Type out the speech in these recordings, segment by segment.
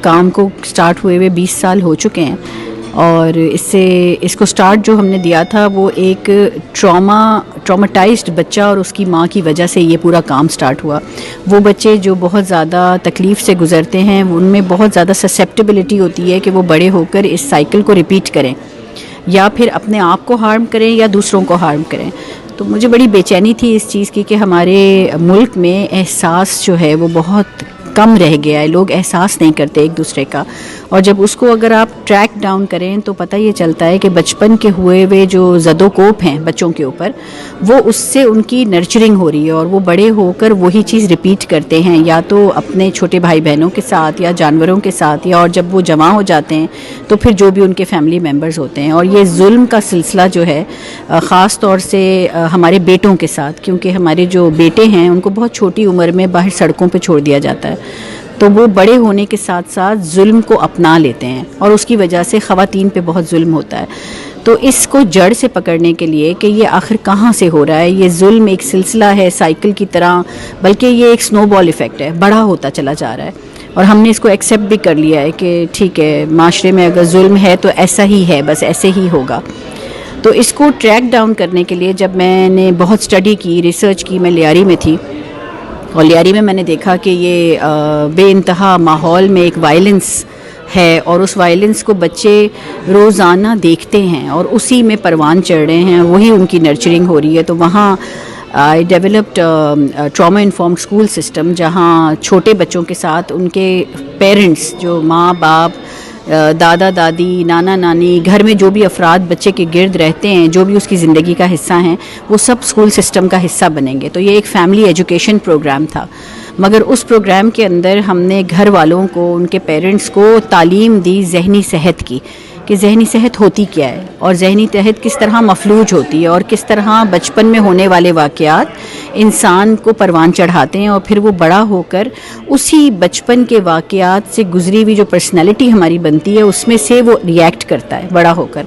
کام کو سٹارٹ ہوئے 20 سال ہو چکے ہیں، اور اس کو سٹارٹ جو ہم نے دیا تھا وہ ایک ٹراماٹائزڈ بچہ اور اس کی ماں کی وجہ سے یہ پورا کام سٹارٹ ہوا۔ وہ بچے جو بہت زیادہ تکلیف سے گزرتے ہیں، ان میں بہت زیادہ سسیپٹیبلٹی ہوتی ہے کہ وہ بڑے ہو کر اس سائیکل کو ریپیٹ کریں، یا پھر اپنے آپ کو ہارم کریں یا دوسروں کو ہارم کریں۔ تو مجھے بڑی بے چینی تھی اس چیز کی کہ ہمارے ملک میں احساس جو ہے وہ بہت کم رہ گیا ہے، لوگ احساس نہیں کرتے ایک دوسرے کا، اور جب اس کو اگر آپ ٹریک ڈاؤن کریں تو پتہ یہ چلتا ہے کہ بچپن کے ہوئے ہوئے جو زد و کوپ ہیں بچوں کے اوپر، وہ اس سے ان کی نرچرنگ ہو رہی ہے، اور وہ بڑے ہو کر وہی چیز ریپیٹ کرتے ہیں، یا تو اپنے چھوٹے بھائی بہنوں کے ساتھ یا جانوروں کے ساتھ، یا اور جب وہ جمع ہو جاتے ہیں تو پھر جو بھی ان کے فیملی ممبرز ہوتے ہیں۔ اور یہ ظلم کا سلسلہ جو ہے خاص طور سے ہمارے بیٹوں کے ساتھ، کیونکہ ہمارے جو بیٹے ہیں ان کو بہت چھوٹی عمر میں باہر سڑکوں پہ چھوڑ دیا جاتا ہے، تو وہ بڑے ہونے کے ساتھ ساتھ ظلم کو اپنا لیتے ہیں، اور اس کی وجہ سے خواتین پہ بہت ظلم ہوتا ہے۔ تو اس کو جڑ سے پکڑنے کے لیے کہ یہ آخر کہاں سے ہو رہا ہے، یہ ظلم ایک سلسلہ ہے سائیکل کی طرح، بلکہ یہ ایک سنو بال ایفیکٹ ہے، بڑا ہوتا چلا جا رہا ہے، اور ہم نے اس کو ایکسیپٹ بھی کر لیا ہے کہ ٹھیک ہے، معاشرے میں اگر ظلم ہے تو ایسا ہی ہے، بس ایسے ہی ہوگا۔ تو اس کو ٹریک ڈاؤن کرنے کے لیے جب میں نے بہت اسٹڈی کی، ریسرچ کی، میں لیاری میں تھی، اور لیاری میں نے دیکھا کہ یہ بے انتہا ماحول میں ایک وائلنس ہے، اور اس وائلنس کو بچے روزانہ دیکھتے ہیں اور اسی میں پروان چڑھ رہے ہیں، وہی ان کی نرچرنگ ہو رہی ہے۔ تو وہاں I developed trauma informed school system, جہاں چھوٹے بچوں کے ساتھ ان کے پیرنٹس، جو ماں باپ، دادا دادی، نانا نانی، گھر میں جو بھی افراد بچے کے گرد رہتے ہیں، جو بھی اس کی زندگی کا حصہ ہیں، وہ سب اسکول سسٹم کا حصہ بنیں گے۔ تو یہ ایک فیملی ایجوکیشن پروگرام تھا، مگر اس پروگرام کے اندر ہم نے گھر والوں کو، ان کے پیرنٹس کو تعلیم دی ذہنی صحت کی، کہ ذہنی صحت ہوتی کیا ہے، اور ذہنی صحت کس طرح مفلوج ہوتی ہے، اور کس طرح بچپن میں ہونے والے واقعات انسان کو پروان چڑھاتے ہیں، اور پھر وہ بڑا ہو کر اسی بچپن کے واقعات سے گزری ہوئی جو پرسنالٹی ہماری بنتی ہے اس میں سے وہ ریئیکٹ کرتا ہے بڑا ہو کر۔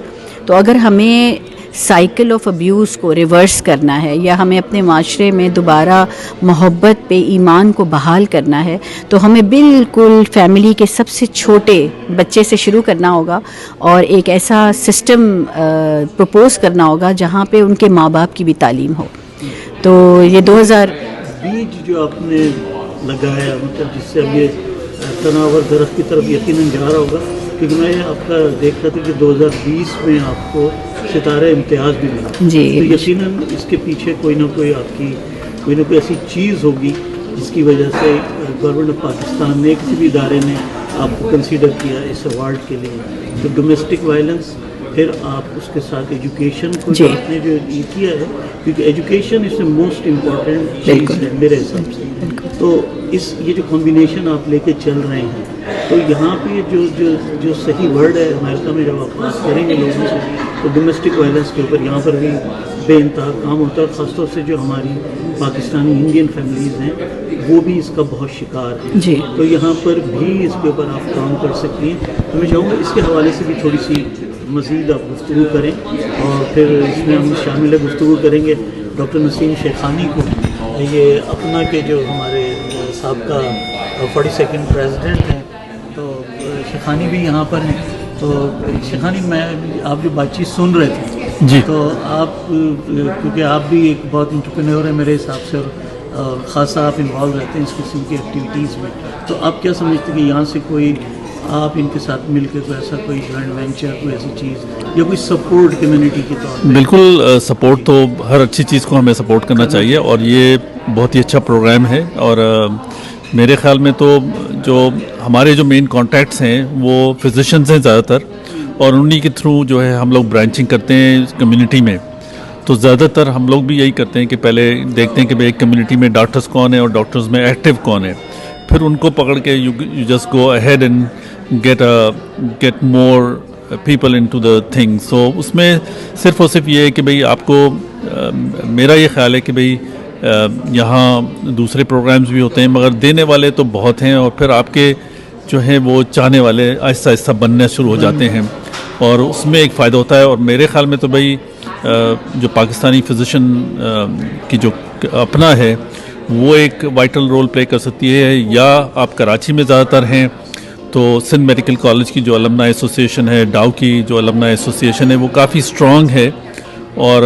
تو اگر ہمیں سائیکل آف ابیوز کو ریورس کرنا ہے، یا ہمیں اپنے معاشرے میں دوبارہ محبت پہ ایمان کو بحال کرنا ہے، تو ہمیں بالکل فیملی کے سب سے چھوٹے بچے سے شروع کرنا ہوگا، اور ایک ایسا سسٹم پروپوز کرنا ہوگا جہاں پہ ان کے ماں باپ کی بھی تعلیم ہو۔ تو یہ 2000 بیج جو آپ نے لگایا، مطلب جس سے اب یہ تناور درخت کی طرف یقیناً جا رہا ہوگا، کیونکہ میں آپ کا دیکھ رہا تھا کہ 2020 میں آپ کو ستارہ امتیاز بھی ملا، جی، تو یقیناً اس کے پیچھے کوئی نہ کوئی آپ کی کوئی نہ کوئی ایسی چیز ہوگی جس کی وجہ سے گورنمنٹ آف پاکستان نے، کسی بھی ادارے نے آپ کو کنسیڈر کیا اس ایوارڈ کے لیے۔ تو ڈومیسٹک وائلنس، پھر آپ اس کے ساتھ ایجوکیشن کو جو آپ نے جو یہ کیا ہے، کیونکہ education is the most important چیز ہے میرے حساب سے۔ تو یہ جو کمبینیشن آپ لے کے چل رہے ہیں، تو یہاں پہ جو صحیح ورڈ ہے امریکہ میں جب آپ بات کریں گے لوگوں سے، تو ڈومیسٹک وائلنس کے اوپر یہاں پر بھی بے انتہا کام ہوتا ہے، خاص طور سے جو ہماری پاکستانی انڈین فیملیز ہیں وہ بھی اس کا بہت شکار ہیں۔ جی، تو یہاں پر بھی اس کے اوپر آپ کام کر سکتی ہیں۔ تو میں چاہوں گا اس کے حوالے سے بھی تھوڑی سی مزید آپ گفتگو کریں، اور پھر اس میں ہم شامل گفتگو کریں گے ڈاکٹر نسیم شیخانی کو، یہ اپنا کے جو ہمارے سابقہ 42nd پریزیڈنٹ ہیں، تو شیخانی بھی یہاں پر ہیں۔ تو شیخانی، میں آپ جو بات چیت سن رہے تھے جی، تو آپ کیونکہ آپ بھی ایک بہت انٹرپرینور ہیں میرے حساب سے، اور خاصا آپ انوالو رہتے ہیں اس قسم کی ایکٹیویٹیز میں، تو آپ کیا سمجھتے ہیں کہ یہاں سے کوئی آپ ان کے ساتھ مل کے کوئی ایسا کوئی جوائنٹ وینچر، کوئی ایسی چیز، یا کوئی سپورٹ کمیونٹی کے طور پہ؟ بالکل سپورٹ تو ہر اچھی چیز کو ہمیں سپورٹ کرنا چاہیے، اور یہ بہت ہی اچھا پروگرام ہے، اور میرے خیال میں تو جو ہمارے جو مین کانٹیکٹس ہیں وہ فزیشنز ہیں زیادہ تر، اور انہی کے تھرو جو ہے ہم لوگ برانچنگ کرتے ہیں کمیونٹی میں۔ تو زیادہ تر ہم لوگ بھی یہی کرتے ہیں کہ پہلے دیکھتے ہیں کہ ایک کمیونٹی میں ڈاکٹرز کون ہیں اور ڈاکٹرز میں ایکٹیو کون ہے، پھر ان کو پکڑ کے you just go ahead and get more people into the thing. So اس میں صرف اور صرف یہ ہے کہ بھئی آپ کو میرا یہ خیال ہے کہ بھئی یہاں دوسرے پروگرامز بھی ہوتے ہیں، مگر دینے والے تو بہت ہیں، اور پھر آپ کے جو ہیں وہ چاہنے والے آہستہ آہستہ بننے شروع ہو جاتے ہیں، اور اس میں ایک فائدہ ہوتا ہے۔ اور میرے خیال میں تو بھئی جو پاکستانی فزیشن کی جو اپنا ہے وہ ایک وائٹل رول پلے کر سکتی ہے، یا آپ کراچی میں زیادہ تر ہیں تو سندھ میڈیکل کالج کی جو المنا ایسوسیشن ہے، ڈاؤ کی جو المنا ایسوسیشن ہے، وہ کافی اسٹرانگ ہے اور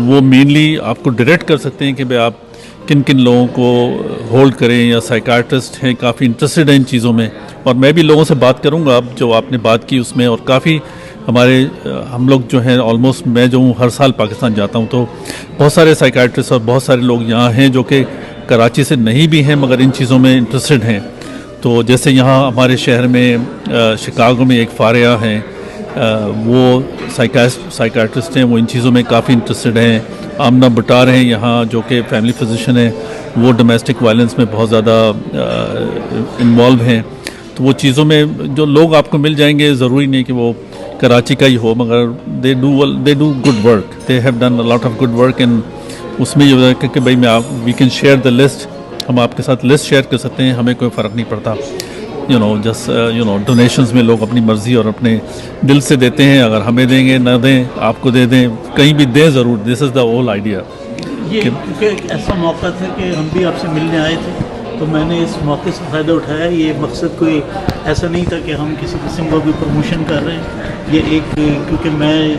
وہ مینلی آپ کو ڈائریکٹ کر سکتے ہیں کہ بھائی آپ کن کن لوگوں کو ہولڈ کریں، یا سائیکارٹسٹ ہیں کافی انٹرسٹڈ ہیں ان چیزوں میں. اور میں بھی لوگوں سے بات کروں گا اب جو آپ نے بات کی اس میں، اور کافی ہم لوگ جو ہیں آلموسٹ میں جو ہوں ہر سال پاکستان جاتا ہوں تو بہت سارے سائیکارٹسٹ اور بہت سارے لوگ یہاں ہیں جو کہ کراچی سے نہیں بھی ہیں مگر ان چیزوں میں انٹرسٹڈ ہیں. تو جیسے یہاں ہمارے شہر میں شکاگو میں ایک فاریا ہیں، وہ سائیکارٹسٹ ہیں، وہ ان چیزوں میں کافی انٹرسٹڈ ہیں. آمنہ بٹار ہیں یہاں جو کہ فیملی فزیشین ہیں، وہ ڈومیسٹک وائلنس میں بہت زیادہ انوالو ہیں. تو وہ چیزوں میں جو لوگ آپ کو مل جائیں گے، ضروری نہیں کہ وہ کراچی کا ہی ہو، مگر they do good work, they have done a lot of good work. And اس میں یہ کہ بھائی we can share the list, ہم آپ کے ساتھ لسٹ شیئر کر سکتے ہیں، ہمیں کوئی فرق نہیں پڑتا. ڈونیشنز میں لوگ اپنی مرضی اور اپنے دل سے دیتے ہیں، اگر ہمیں دیں گے نہ دیں، آپ کو دے دیں، کہیں بھی دیں ضرور. دس از دا ہول آئیڈیا. یہ کیونکہ ایک ایسا موقع تھا کہ ہم بھی آپ سے ملنے آئے تھے تو میں نے اس موقع سے فائدہ اٹھایا. یہ مقصد کوئی ایسا نہیں تھا کہ ہم کسی قسم کا بھی پروموشن کر رہے ہیں. یہ ایک کیونکہ میں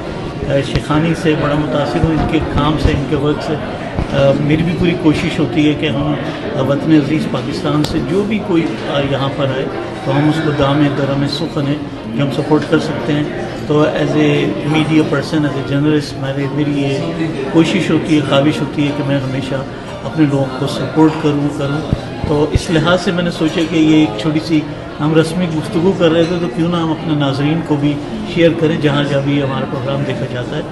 شیخانی سے بڑا متاثر ہوں، ان کے کام سے، ان کے ورک سے. میری بھی پوری کوشش ہوتی ہے کہ ہم وطن عزیز پاکستان سے جو بھی کوئی یہاں پر آئے تو ہم اس کو دام درم سخن ہے کہ ہم سپورٹ کر سکتے ہیں. تو as a media person, as a journalist, میری یہ کوشش ہوتی ہے، کاوش ہوتی ہے کہ میں ہمیشہ اپنے لوگوں کو سپورٹ کروں. تو اس لحاظ سے میں نے سوچا کہ یہ ایک چھوٹی سی ہم رسمی گفتگو کر رہے تھے تو کیوں نہ ہم اپنے ناظرین کو بھی شیئر کریں جہاں جہاں بھی ہمارا پروگرام دیکھا جاتا ہے.